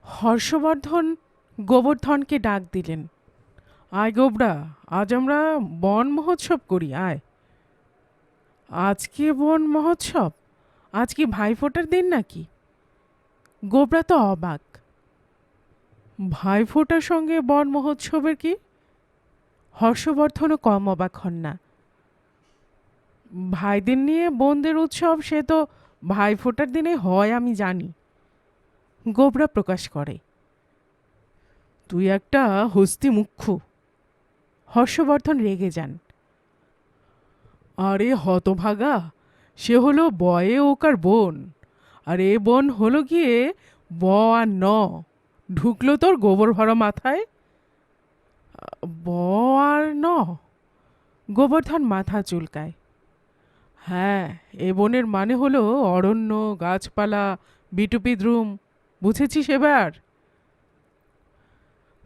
হর্ষবর্ধন গোবর্ধনকে ডাক দিলেন। আয় গোবরা, আজ আমরা বন মহোৎসব করি, আয়। আজকে বন মহোৎসব? আজ কি ভাইফোঁটার দিন নাকি? গোবরা তো অবাক। ভাইফোঁটার সঙ্গে বন মহোৎসবের কি? হর্ষবর্ধনও কম অবাক হন না। ভাইদের নিয়ে বোনদের উৎসব সে তো ভাইফোঁটার দিনে হয় আমি জানি। গোবরা প্রকাশ করে। তুই একটা হস্তি মুখ্য। হর্ষবর্ধন রেগে যান। আরে হতভাগা, সে হলো বয়ে ওকার বোন, আর এ বোন হলো গিয়ে ব আর ন। ঢুকলো তোর গোবর ভরা মাথায়? ব আর ন? গোবর্ধন মাথা চুলকায়। হ্যাঁ, এ বনের মানে হলো অরণ্য, গাছপালা, বিটুপি দ্রুম। বুঝেছিস এবার?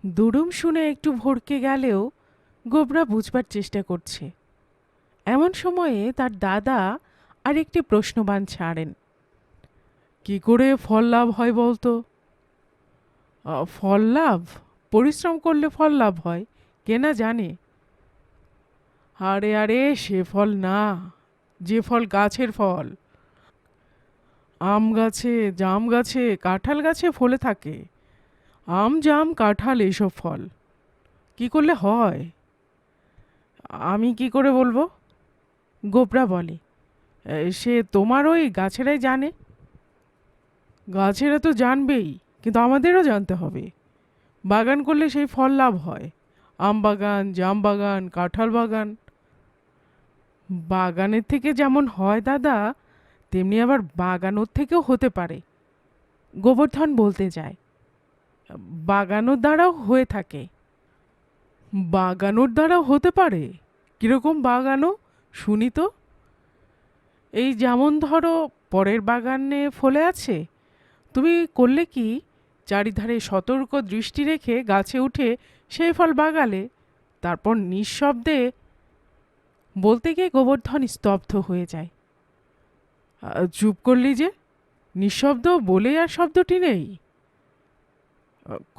দুরুম শুনে একটু ভড়কে গেলেও গোবরা বুঝবার চেষ্টা করছে। এমন সময়ে তার দাদা আরেকটি প্রশ্নবাণ ছাড়েন। কি করে ফল লাভ হয় বলতো? ফল লাভ? পরিশ্রম করলে ফল লাভ হয়, কে না জানে। আরে আরে, সে ফল না, যে ফল গাছের ফল। আম গাছে, জাম গাছে, কাঁঠাল গাছে ফলে থাকে। আম জাম কাঁঠাল এইসব ফল কি করলে হয়? আমি কি করে বলবো? গোবরা বলে। সে তোমার ওই গাছেরাই জানে। গাছেরা তো জানবেই, কিন্তু আমাদেরও জানতে হবে। বাগান করলে সেই ফল লাভ হয়। আম বাগান, জাম বাগান, কাঁঠাল বাগান। বাগানের থেকে যেমন হয় দাদা, তেমনি আবার বাগানোর থেকেও হতে পারে। গোবর্ধন বলতে যায়। বাগানোর দ্বারাও হয়ে থাকে। বাগানোর দ্বারাও হতে পারে? কিরকম বাগানো শুনি তো। এই যেমন ধরো, পরের বাগানে ফলে আছে, তুমি করলে কি, চারিধারে সতর্ক দৃষ্টি রেখে গাছে উঠে সেই ফল বাগালে, তারপর নিঃশব্দে। বলতে গিয়ে গোবর্ধন স্তব্ধ হয়ে যায়। চুপ করলি যে, নিঃশব্দ বলে আর শব্দটি নেই।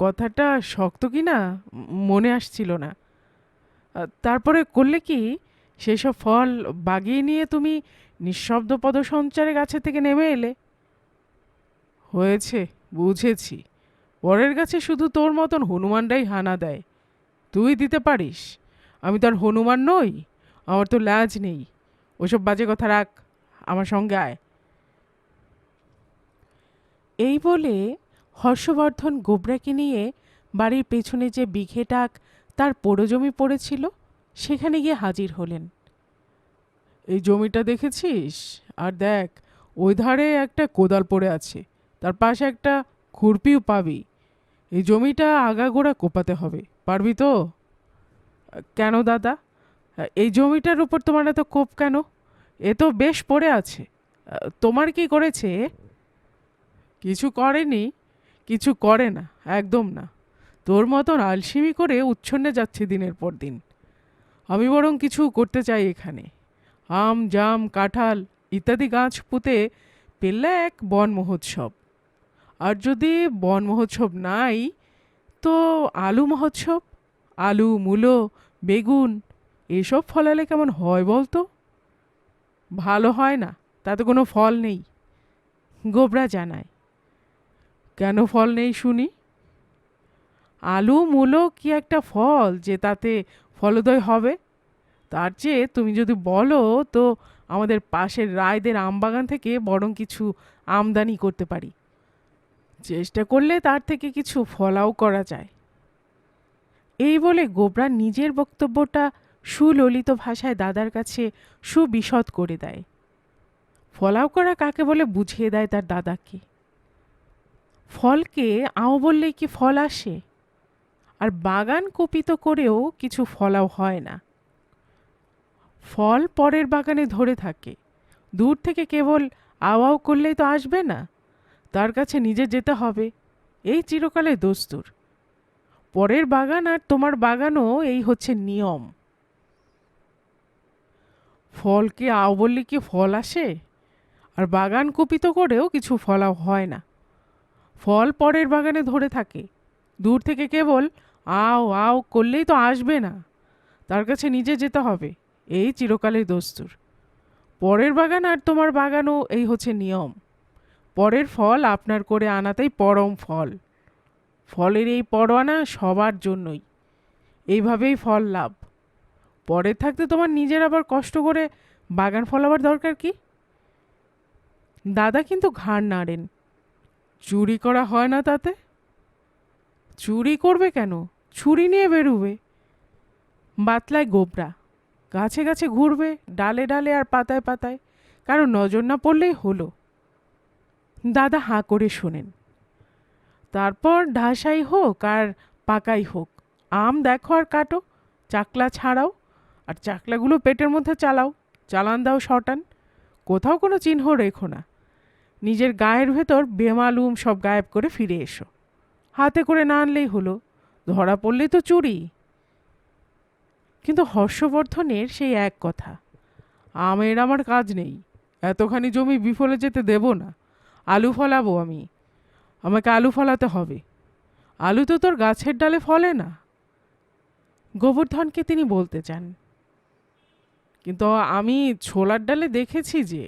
কথাটা শক্ত কি না মনে আসছিল না। তারপরে করলে কি, সেসব ফল বাগিয়ে নিয়ে তুমি নিঃশব্দ পদসঞ্চারে গাছে থেকে নেমে এলে। হয়েছে, বুঝেছি। পরের গাছে শুধু তোর মতন হনুমানরাই হানা দেয়, তুই দিতে পারিস। আমি তো আর হনুমান নই, আমার তো ল্যাজ নেই। ওসব বাজে কথা রাখ, আমার সঙ্গে আয়। এই বলে হর্ষবর্ধন গোবরাকে নিয়ে বাড়ির পেছনে যে বিঘেটাক তার পোড়ো জমি পড়েছিল সেখানে গিয়ে হাজির হলেন। এই জমিটা দেখেছিস? আর দেখ, ওই ধারে একটা কোদাল পড়ে আছে, তার পাশে একটা খুরপিও পাবি। এই জমিটা আগাগোড়া কোপাতে হবে, পারবি তো? কেন দাদা, এই জমিটার উপর তোমার এত কোপ কেন? এ তো বেশ পড়ে আছে। তোমার কি করেছে? কিছু করেনি, কিছু করে না, একদম না। তোর মতন আলসিমি করে উচ্ছন্নে যাচ্ছে দিনের পর দিন। আমি বরং কিছু করতে চাই এখানে। আম জাম কাঁঠাল ইত্যাদি গাছ পুঁতে পেলে এক বন মহোৎসব। আর যদি বন মহোৎসব নাই, তো আলু মহোৎসব। আলু, মূলো, বেগুন এসব ফলালে কেমন হয় বলতো? ভালো হয় না, তাতে কোনো ফল নেই। গোবরা জানায়। কেন ফল নেই শুনি? আলু মূলো কি একটা ফল যে তাতে ফলদয় হবে? তার চেয়ে তুমি যদি বলো, তো আমাদের পাশের রায়দের আমবাগান থেকে বরং কিছু আমদানি করতে পারি। চেষ্টা করলে তার থেকে কিছু ফলাও করা যায়। এই বলে গোবরা নিজের বক্তব্যটা সুললিত ভাষায় দাদার কাছে সুবিশদ করে দেয়। ফলাও করা কাকে বলে বুঝিয়ে দেয় তার দাদাকে। ফলকে আও বললেই কি ফল আসে? আর বাগান কুপিত করেও কিছু ফলাও হয় না। ফল পরের বাগানে ধরে থাকে, দূর থেকে কেবল আওয়াও করলেই তো আসবে না, তার কাছে নিজে যেতে হবে। এই চিরকালে দস্তুর। পরের বাগান আর তোমার বাগানও এই হচ্ছে নিয়ম। ফলকে আও বললে কি ফল আসে? আর বাগান কুপিত করেও কিছু ফলাও হয় না। ফল পরের বাগানে ধরে থাকে, দূর থেকে কেবল আও আও করলেই তো আসবে না, তার কাছে নিজে যেতে হবে। এই চিরকালের দস্তুর। পরের বাগান আর তোমার বাগানও এই হচ্ছে নিয়ম। পরের ফল আপনার করে আনাতেই পরম ফল। ফলের এই পরোয়ানা সবার জন্যই। এইভাবেই ফল লাভ। পরের থাকতে তোমার নিজের আবার কষ্ট করে বাগান ফলাবার দরকার কি? দাদা কিন্তু ঘাড় নাড়েন। চুরি করা হয় না তাতে? চুরি করবে কেন? ছুরি নিয়ে বেরুবে। বাতলায় গোবরা। গাছে গাছে ঘুরবে, ডালে ডালে আর পাতায় পাতায়, কারণ নজর না পড়লেই হলো। দাদা হাঁ করে শোনেন। তারপর ঢাসাই হোক আর পাকাই হোক, আম দেখো আর কাটো, চাকলা ছাড়াও, আর চাকলাগুলো পেটের মধ্যে চালাও, চালান দাও শটান। কোথাও কোনো চিহ্ন রেখো না। নিজের গায়ের ভেতর বেমালুম সব গায়েব করে ফিরে এসো। হাতে করে না আনলেই হলো, ধরা পড়লেই তো চুরি। কিন্তু হর্ষবর্ধনের সেই এক কথা, আমের আমার কাজ নেই, এতখানি জমি বিফলে যেতে দেব না। আলু ফলাবো আমি, আমাকে আলু ফলাতে হবে। আলু তো তোর গাছের ডালে ফলে না। গোবর্ধনকে তিনি বলতে চান, কিন্তু আমি ছোলার ডালে দেখেছি যে।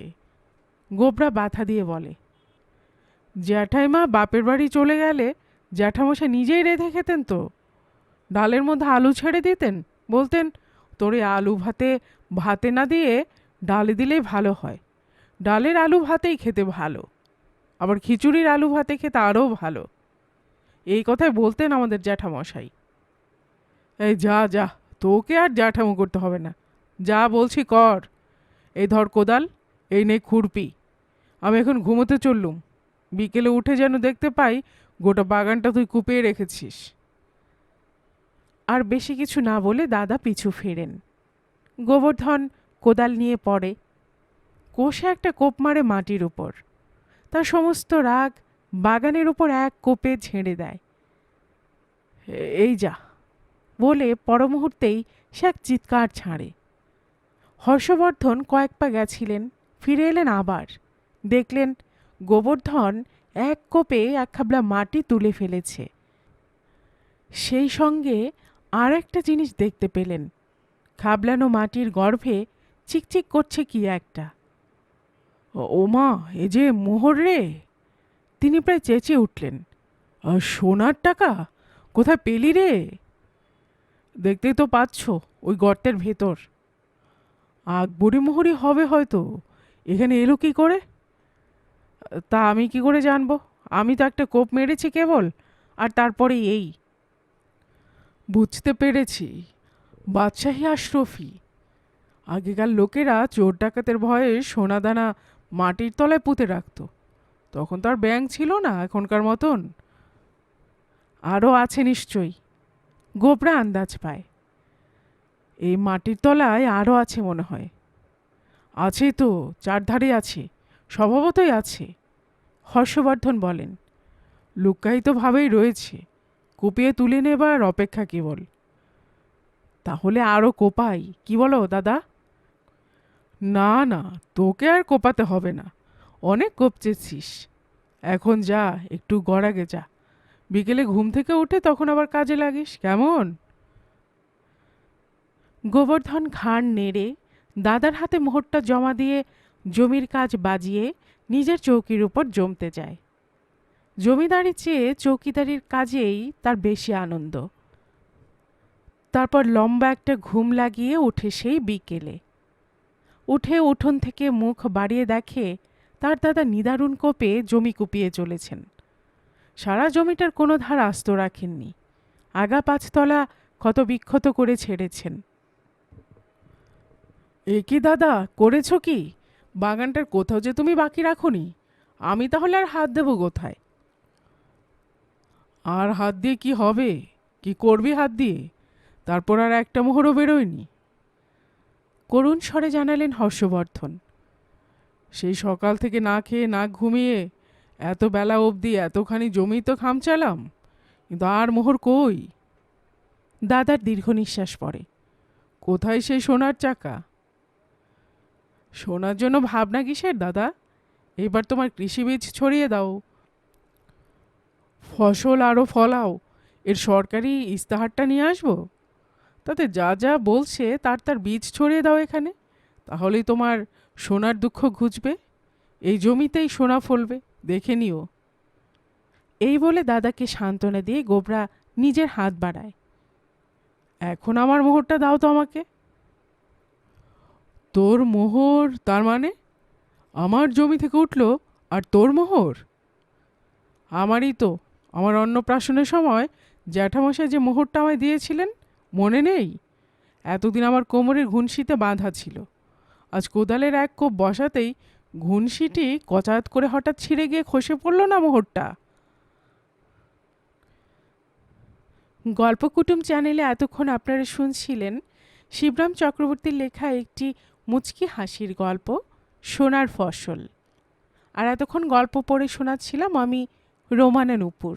গোবরা বাধা দিয়ে বলে, জ্যাঠাইমা বাপের বাড়ি চলে গেলে জ্যাঠামশাই নিজেই রেঁধে খেতেন তো। ডালের মধ্যে আলু ছেড়ে দিতেন, বলতেন তোরে আলু ভাতে ভাতে না দিয়ে ডালে দিলেই ভালো হয়। ডালের আলু ভাতেই খেতে ভালো, আবার খিচুড়ির আলু ভাতে খেতে আরও ভালো। এই কথাই বলতেন আমাদের জ্যাঠামশাই। এই যা যা, তোকে আর জ্যাঠামো করতে হবে না, যা বলছি কর। এই ধর কোদাল, এই নে খুরপি। আমি এখন ঘুমোতে চললুম। বিকেলে উঠে যেন দেখতে পাই গোটা বাগানটা তুই কুপিয়ে রেখেছিস। আর বেশি কিছু না বলে দাদা পিছু ফেরেন। গোবর্ধন কোদাল নিয়ে পড়ে, কষে একটা কোপ মারে মাটির উপর। তার সমস্ত রাগ বাগানের উপর এক কোপে ঝেড়ে দেয়। এই যা বলে পরমুহূর্তেই সে এক চিৎকার ছাড়ে। হর্ষবর্ধন কয়েক পা গেছিলেন, ফিরে এলেন আবার। দেখলেন গোবর্ধন এক কোপে এক খাবলা মাটি তুলে ফেলেছে। সেই সঙ্গে আর একটা জিনিস দেখতে পেলেন, খাবলানো মাটির গর্ভে চিকচিক করছে কি একটা। ওমা, এ যে মোহর রে! তিনি প্রায় চেঁচিয়ে উঠলেন, সোনার টাকা কোথায় পেলি রে? দেখতেই তো পাচ্ছ, ওই গর্তের ভেতর। আকবরি মোহরই হবে হয়তো, এখানে এলো কি করে? তা আমি কি করে জানবো? আমি তো একটা কোপ মেরেছি কেবল, আর তারপরে এই। বুঝতে পেরেছি, বাদশাহী আশরফি। আগেকার লোকেরা চোর ডাকাতের ভয়ে সোনাদানা মাটির তলায় পুঁতে রাখত। তখন তো আর ব্যাংক ছিল না এখনকার মতন। আরও আছে নিশ্চয়ই, গোবরা আন্দাজ পায়। এই মাটির তলায় আরও আছে মনে হয়। আছে তো, চারধারে আছে, স্বভাবতই আছে। হর্ষবর্ধন বলেন, লুক্কায়িতভাবেই রয়েছে, কুপিয়ে তুলে নেবার অপেক্ষা কেবল। তাহলে আরও কোপাই, কি বলো দাদা? না না, তোকে আর কোপাতে হবে না, অনেক কোপচেছিস। এখন যা, একটু গড়াগে যা, বিকেলে ঘুম থেকে উঠে তখন আবার কাজে লাগিস, কেমন? গোবর্ধন ঘাড় নেড়ে দাদার হাতে মোহরটা জমা দিয়ে জমির কাজ বাজিয়ে নিজের চৌকির উপর জমতে যায়। জমিদারির চেয়ে চৌকিদারির কাজেই তার বেশি আনন্দ। তারপর লম্বা একটা ঘুম লাগিয়ে উঠে সেই বিকেলে। উঠে উঠোন থেকে মুখ বাড়িয়ে দেখে তার দাদা নিদারুণ কোপে জমি কুপিয়ে চলেছেন। সারা জমিটার কোনো ধার আস্ত রাখেননি, আগা পাঁচতলা ক্ষত বিক্ষত করে ছেড়েছেন। এ কি দাদা, করেছ কি? বাগানটার কোথাও যে তুমি বাকি রাখোনি, আমি তাহলে আর হাত দেব কোথায়? আর হাত দিয়ে কি হবে? কি করবি হাত দিয়ে? তারপর আর একটা মোহরও বেরোয়নি। করুণ স্বরে জানালেন হর্ষবর্ধন। সেই সকাল থেকে না খেয়ে না ঘুমিয়ে এত বেলা অবধি এতখানি জমি তো খামচালাম, কিন্তু আর মোহর কই? দাদার দীর্ঘ নিঃশ্বাস পড়ে। কোথায় সেই সোনার চাকা? সোনার জন্য ভাবনা কিসের দাদা? এবার তোমার কৃষি বীজ ছড়িয়ে দাও। ফসল আরও ফলাও, এর সরকারি ইস্তাহারটা নিয়ে আসবো? তাতে যা যা বলছে তার তার বীজ ছড়িয়ে দাও এখানে, তাহলেই তোমার সোনার দুঃখ ঘুচবে। এই জমিতেই সোনা ফলবে, দেখে নিও। এই বলে দাদাকে সান্ত্বনা দিয়ে গোবরা নিজের হাত বাড়ায়। এখন আমার মোহরটা দাও তো আমাকে। তোর মোহর তার মানে? আমার জমি থেকে উঠলো আর তোর মোহর? আমারই তো। আমার অন্নপ্রাশনের সময় জ্যাঠামশাই যে মোহরটা আমায় দিয়েছিলেন, মনে নেই? এতদিন আমার কোমরের ঘুনশিতে বাঁধা ছিল। আজ কোদালের এক কোপ বসাতেই ঘুনশিটি কচাত করে হঠাৎ ছিঁড়ে গিয়ে খসে পড়ল না মোহরটা। গল্পকুটুম চ্যানেলে এতক্ষণ আপনারা শুনছিলেন শিবরাম চক্রবর্তীর লেখা একটি মুচকি হাসির গল্প, সোনার ফসল। আর এতক্ষণ গল্প পড়ে শোনাচ্ছিলাম আমি, রোমানা নূপুর।